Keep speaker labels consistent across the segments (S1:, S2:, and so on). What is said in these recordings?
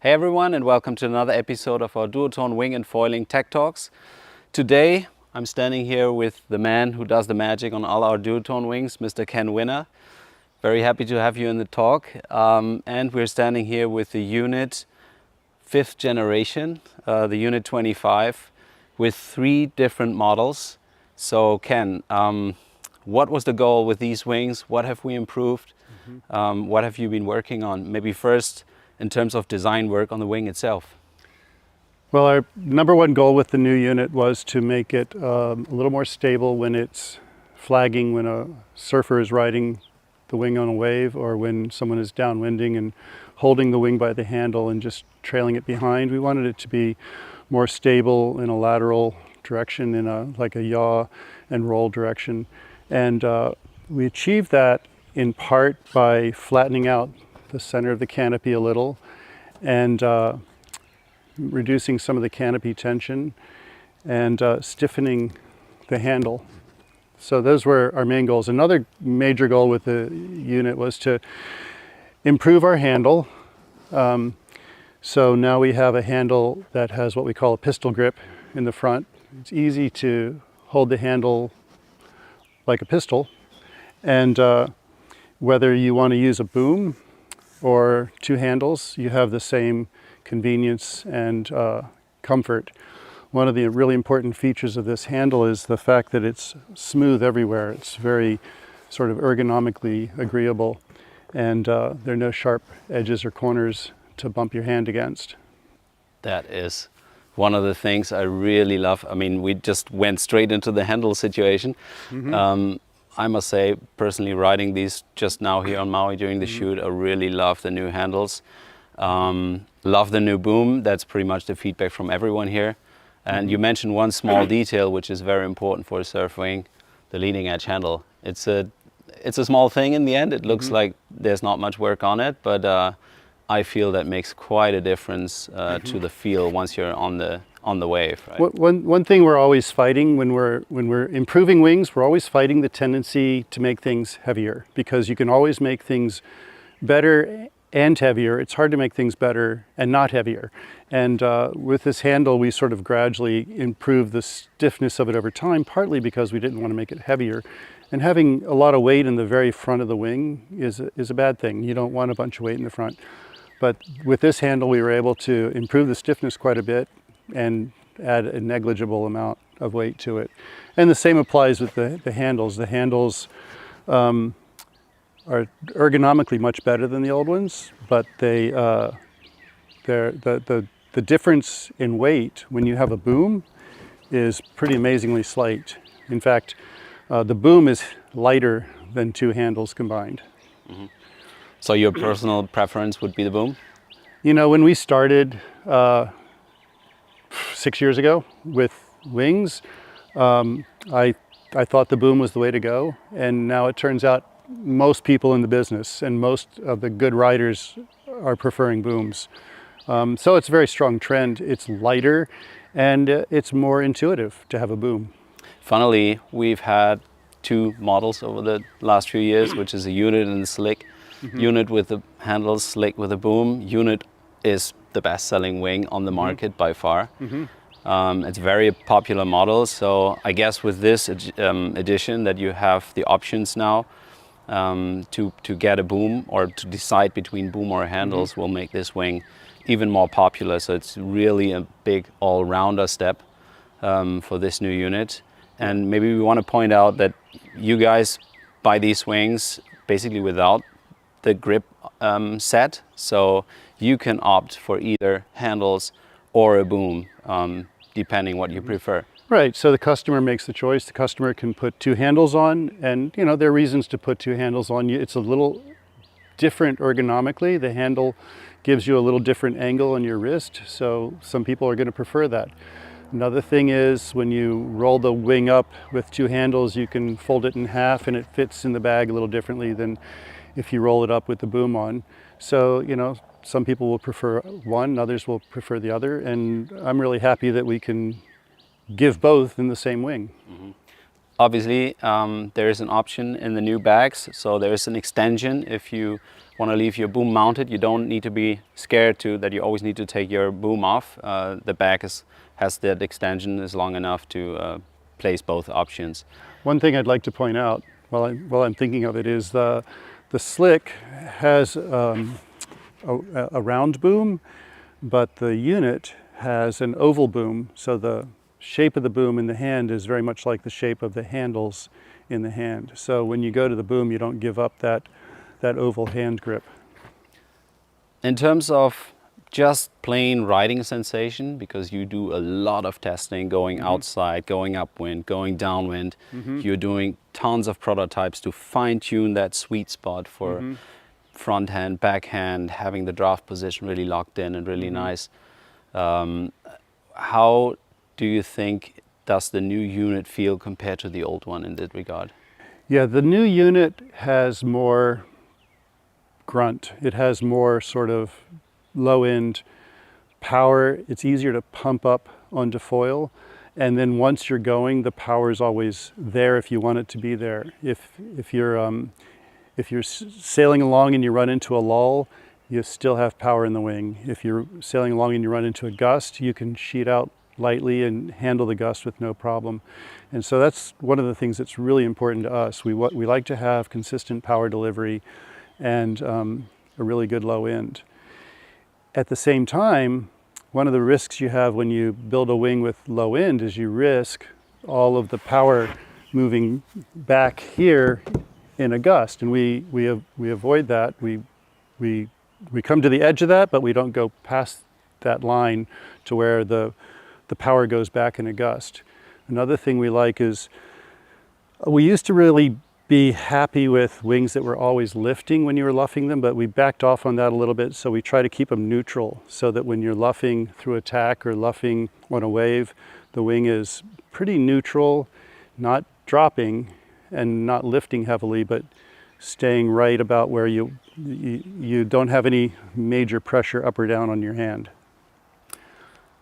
S1: Hey everyone, and welcome to another episode of our duotone wing and foiling tech talks. Today I'm standing here with the man who does the magic on all our duotone wings, Mr. Ken Winner. Very happy to have you in the talk. And we're standing here with the Unit 5th generation, the Unit 25, with 3 different models. So Ken, what was the goal with these wings? What have we improved? What have you been working on? Maybe first, in terms of design work on the wing itself.
S2: Well, our number one goal with the new unit was to make it a little more stable when it's flagging, when a surfer is riding the wing on a wave, or when someone is downwinding and holding the wing by the handle and just trailing it behind. We wanted it to be more stable in a lateral direction, in like a yaw and roll direction. And we achieved that in part by flattening out the center of the canopy a little and reducing some of the canopy tension and stiffening the handle. So those were our main goals. Another major goal with the unit was to improve our handle. So now we have a handle that has what we call a pistol grip in the front. It's easy to hold the handle like a pistol, and whether you want to use a boom or 2 handles, you have the same convenience and comfort. One of the really important features of this handle is the fact that it's smooth everywhere. It's very sort of ergonomically agreeable, and there are no sharp edges or corners to bump your hand against.
S1: That is one of the things I really love. I mean, we just went straight into the handle situation. I must say, personally, riding these just now here on Maui during the shoot, I really love the new handles. Love the new boom. That's pretty much the feedback from everyone here. And you mentioned one small detail which is very important for a surf wing, the leading edge handle. It's a small thing in the end. It looks like there's not much work on it, but I feel that makes quite a difference to the feel once you're on the wave. Right?
S2: One thing we're always fighting when we're improving wings, we're always fighting the tendency to make things heavier, because you can always make things better and heavier. It's hard to make things better and not heavier. And with this handle, we sort of gradually improved the stiffness of it over time, partly because we didn't want to make it heavier. And having a lot of weight in the very front of the wing is a bad thing. You don't want a bunch of weight in the front. But with this handle, we were able to improve the stiffness quite a bit and add a negligible amount of weight to it. And the same applies with the handles. The handles are ergonomically much better than the old ones, but the difference in weight when you have a boom is pretty amazingly slight. In fact, the boom is lighter than 2 handles combined.
S1: So your personal preference would be the boom?
S2: You know, when we started 6 years ago with wings, I thought the boom was the way to go, and now it turns out most people in the business and most of the good riders are preferring booms. So it's a very strong trend. It's lighter and it's more intuitive to have a boom.
S1: Funnily, we've had 2 models over the last few years, which is a Unit and a Slick. Unit with the handles, Slick with a boom. Unit is the best-selling wing on the market by far. It's a very popular model, so I guess with this edition that you have the options now to get a boom or to decide between boom or handles will make this wing even more popular. So it's really a big all-rounder step for this new unit. And maybe we want to point out that you guys buy these wings basically without the grip set, so you can opt for either handles or a boom, depending what you prefer.
S2: Right, so the customer makes the choice. The customer can put 2 handles on, and you know, there are reasons to put 2 handles on. It's a little different ergonomically. The handle gives you a little different angle on your wrist, so some people are going to prefer that. Another thing is when you roll the wing up with 2 handles, you can fold it in half and it fits in the bag a little differently than if you roll it up with the boom on. So, you know, some people will prefer one, others will prefer the other, and I'm really happy that we can give both in the same wing.
S1: obviously, there is an option in the new bags. So there is an extension. If you want to leave your boom mounted, you don't need to be scared that you always need to take your boom off. The bag has that extension, is long enough to place both options.
S2: One thing I'd like to point out while I'm thinking of it is the slick has a round boom, but the unit has an oval boom. So the shape of the boom in the hand is very much like the shape of the handles in the hand. So when you go to the boom, you don't give up that oval hand grip.
S1: In terms of just plain riding sensation, because you do a lot of testing going outside, going upwind, going downwind, you're doing tons of prototypes to fine-tune that sweet spot for front hand, back hand, having the draft position really locked in and really nice. How do you think does the new unit feel compared to the old one in that regard?
S2: Yeah, the new unit has more grunt. It has more sort of low-end power. It's easier to pump up onto foil, and then once you're going, the power is always there if you want it to be there. If you're sailing along and you run into a lull, you still have power in the wing. If you're sailing along and you run into a gust, you can sheet out lightly and handle the gust with no problem. And so that's one of the things that's really important to us. We like to have consistent power delivery and a really good low end. At the same time, one of the risks you have when you build a wing with low end is you risk all of the power moving back here in a gust, and we avoid that. We come to the edge of that, but we don't go past that line to where the power goes back in a gust. Another thing we like is we used to really be happy with wings that were always lifting when you were luffing them, but we backed off on that a little bit, so we try to keep them neutral so that when you're luffing through a tack or luffing on a wave, the wing is pretty neutral, not dropping and not lifting heavily, but staying right about where you don't have any major pressure up or down on your hand.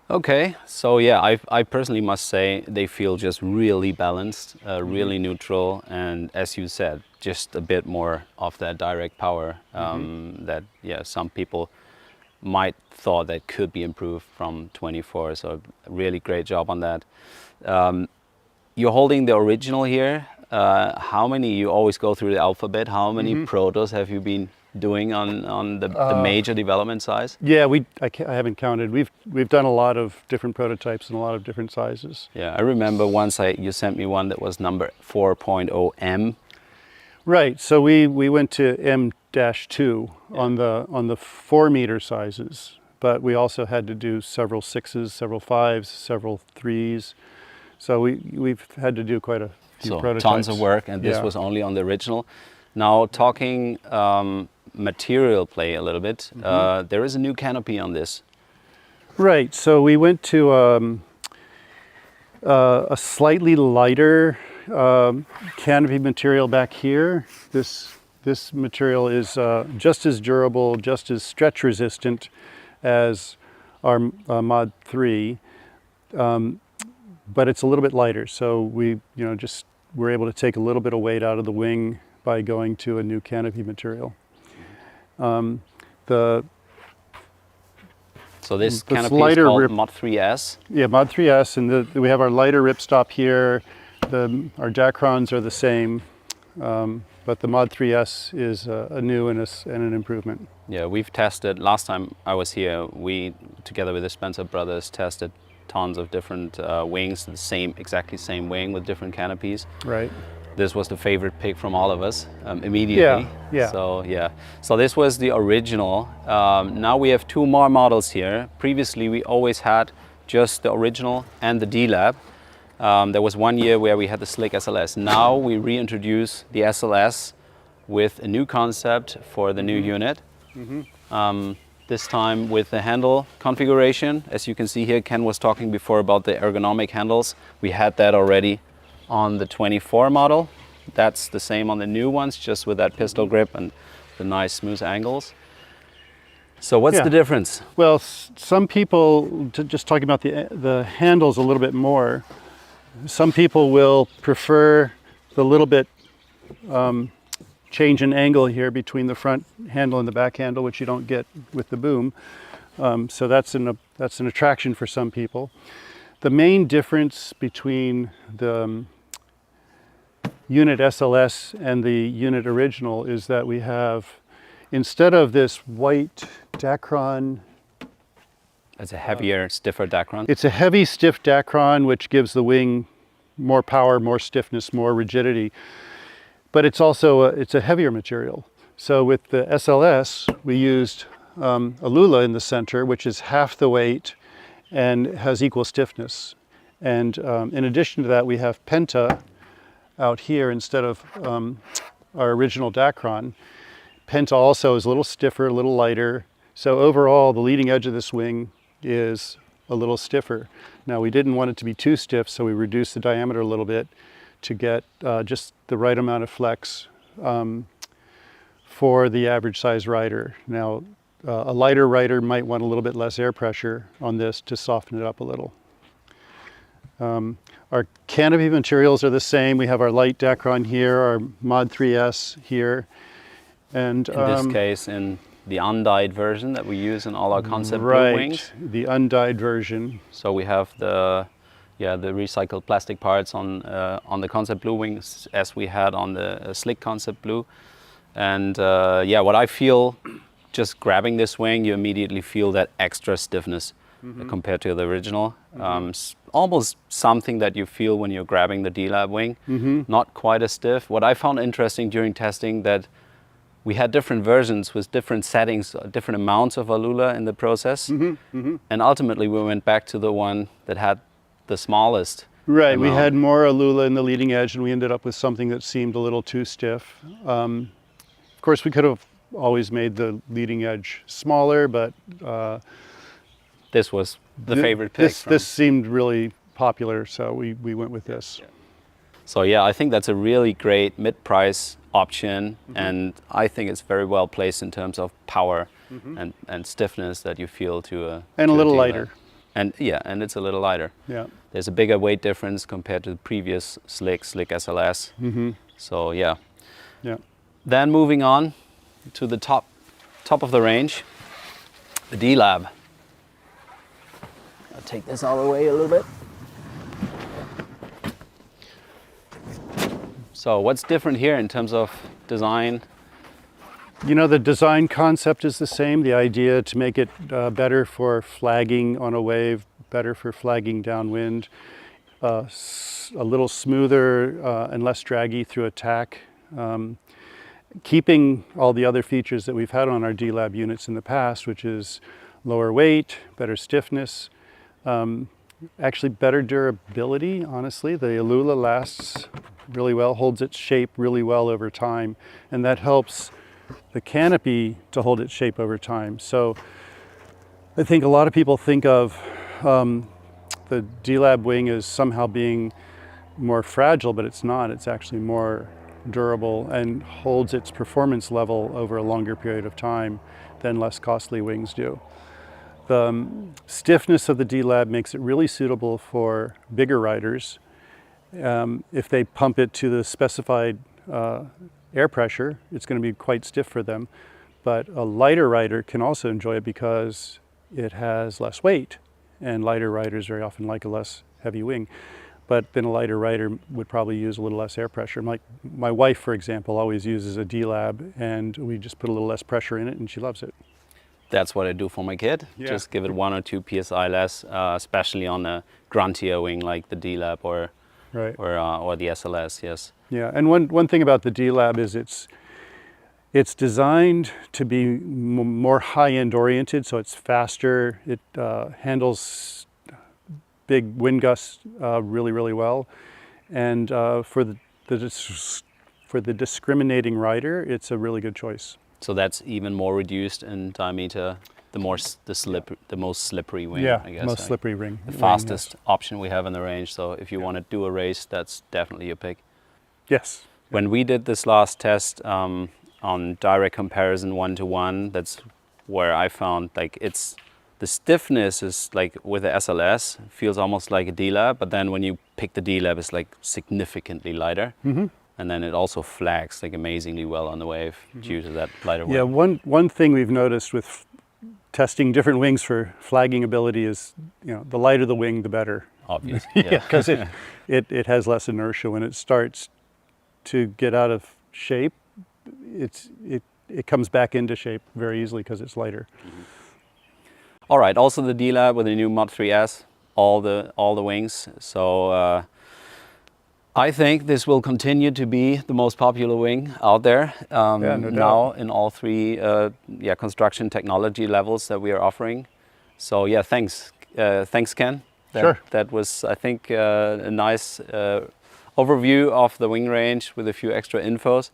S1: Okay, so yeah, I personally must say they feel just really balanced, really neutral, and as you said, just a bit more of that direct power that some people might thought that could be improved from 24. So really great job on that. You're holding the original here. How many, you always go through the alphabet, how many protos have you been doing on the major development size? Yeah,
S2: I haven't counted. We've done a lot of different prototypes in a lot of different sizes.
S1: Yeah, I remember once you sent me one that was number 4.0 M.
S2: Right. So we went to M-2 on the 4 meter sizes, but we also had to do several 6s, several 5s, several 3s. So we've had to do quite a few prototypes.
S1: Tons of work, and this was only on the original. Now talking material play a little bit, there is a new canopy on this.
S2: Right, so we went to a slightly lighter canopy material back here. This material is just as durable, just as stretch resistant as our MOD3, but it's a little bit lighter. So we we're able to take a little bit of weight out of the wing by going to a new canopy material.
S1: So this canopy is called MOD3 S?
S2: Yeah, MOD3 S, and we have our lighter ripstop here. Our Dacrons are the same, but the MOD3 S is a new and an improvement.
S1: Yeah, we've tested, last time I was here, we, together with the Spencer brothers, tested tons of different wings, exactly same wing with different canopies.
S2: Right.
S1: This was the favorite pick from all of us immediately.
S2: Yeah.
S1: So this was the original. Now we have 2 more models here. Previously we always had just the original and the D-Lab. There was 1 year where we had the Slick SLS. Now we reintroduce the SLS with a new concept for the new unit. This time with the handle configuration. As you can see here, Ken was talking before about the ergonomic handles. We had that already on the 24 model. That's the same on the new ones, just with that pistol grip and the nice smooth angles. So what's the difference?
S2: Well, some people, just talking about the handles a little bit more, Some people will prefer the little bit change in angle here between the front handle and the back handle, which you don't get with the boom. So that's an attraction for some people. The main difference between the Unit SLS and the Unit original is that we have, instead of this white Dacron,
S1: It's a heavier, stiffer Dacron.
S2: it's a heavy, stiff Dacron, which gives the wing more power, more stiffness, more rigidity. But it's also it's a heavier material. So with the SLS, we used Aluula in the center, which is half the weight and has equal stiffness. And in addition to that, we have Penta out here instead of our original Dacron. Penta also is a little stiffer, a little lighter. So overall, the leading edge of this wing is a little stiffer. Now, we didn't want it to be too stiff, so we reduced the diameter a little bit to get just the right amount of flex for the average size rider. Now, a lighter rider might want a little bit less air pressure on this to soften it up a little. Our canopy materials are the same. We have our light Dacron here, our MOD3 S here. And
S1: In this case, in the undyed version that we use in all our concept blue
S2: right,
S1: wings.
S2: the undyed version.
S1: So we have the recycled plastic parts on the concept blue wings as we had on the slick concept blue. And what I feel, just grabbing this wing, you immediately feel that extra stiffness compared to the original. Almost something that you feel when you're grabbing the D-Lab wing, not quite as stiff. What I found interesting during testing that we had different versions with different settings, different amounts of Aluula in the process. And ultimately we went back to the one that had the smallest
S2: Right,
S1: amount.
S2: we had more Aluula in the leading edge and we ended up with something that seemed a little too stiff. Of course, we could have always made the leading edge smaller, but
S1: This was the favorite pick.
S2: This seemed really popular, so we went with this.
S1: So yeah, I think that's a really great mid-price option, and I think it's very well placed in terms of power and stiffness that you feel to a
S2: And a little
S1: D-Lab.
S2: lighter.
S1: And and it's a little lighter.
S2: Yeah.
S1: There's a bigger weight difference compared to the previous slick SLS. So yeah.
S2: Yeah.
S1: Then moving on to the top of the range, the D-Lab. I'll take this out of the way a little bit. So what's different here in terms of design?
S2: You know, the design concept is the same. The idea to make it better for flagging on a wave, better for flagging downwind, a little smoother and less draggy through attack. Keeping all the other features that we've had on our D-Lab units in the past, which is lower weight, better stiffness, actually better durability, honestly. The Aluula lasts really well, holds its shape really well over time, and that helps the canopy to hold its shape over time. So I think a lot of people think of the D-Lab wing as somehow being more fragile, but it's not. It's actually more durable and holds its performance level over a longer period of time than less costly wings do. The stiffness of the D-Lab makes it really suitable for bigger riders. If they pump it to the specified air pressure, it's going to be quite stiff for them. But a lighter rider can also enjoy it because it has less weight, and lighter riders very often like a less heavy wing. But then a lighter rider would probably use a little less air pressure. My wife, for example, always uses a D-Lab, and we just put a little less pressure in it, and she loves it.
S1: That's what I do for my kid.
S2: Yeah.
S1: Just give it 1 or 2 psi less, especially on a gruntier wing like the D-Lab or
S2: Right.
S1: or the SLS. Yes.
S2: Yeah, and one thing about the D-Lab is it's designed to be more high-end oriented, so it's faster. It handles big wind gusts really, really well, and for the discriminating rider, it's a really good choice.
S1: So that's even more reduced in diameter. The most slippery wing.
S2: Yeah,
S1: I guess.
S2: most slippery ring.
S1: The fastest option we have in the range. So if you want to do a race, that's definitely your pick.
S2: Yes.
S1: When we did this last test on direct comparison 1-to-1, that's where I found like it's The stiffness is like with the SLS, feels almost like a D-lab, but then when you pick the D-lab, it's like significantly lighter. And then it also flags like amazingly well on the wave due to that lighter wing.
S2: Yeah, one thing we've noticed with testing different wings for flagging ability is, the lighter the wing, the better.
S1: Obviously, yeah.
S2: Because it has less inertia. When it starts to get out of shape, it comes back into shape very easily because it's lighter.
S1: All right, also the D-lab with the new MOD3 S, all the wings. So I think this will continue to be the most popular wing out there
S2: No doubt.
S1: now in all three construction technology levels that we are offering. So yeah, thanks Ken.
S2: Sure.
S1: That was, I think, a nice overview of the wing range with a few extra infos.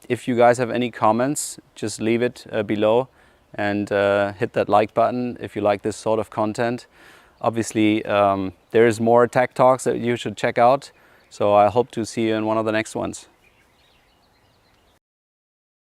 S1: If you guys have any comments, just leave it below and hit that like button if you like this sort of content. Obviously, there is more tech talks that you should check out. So I hope to see you in one of the next ones.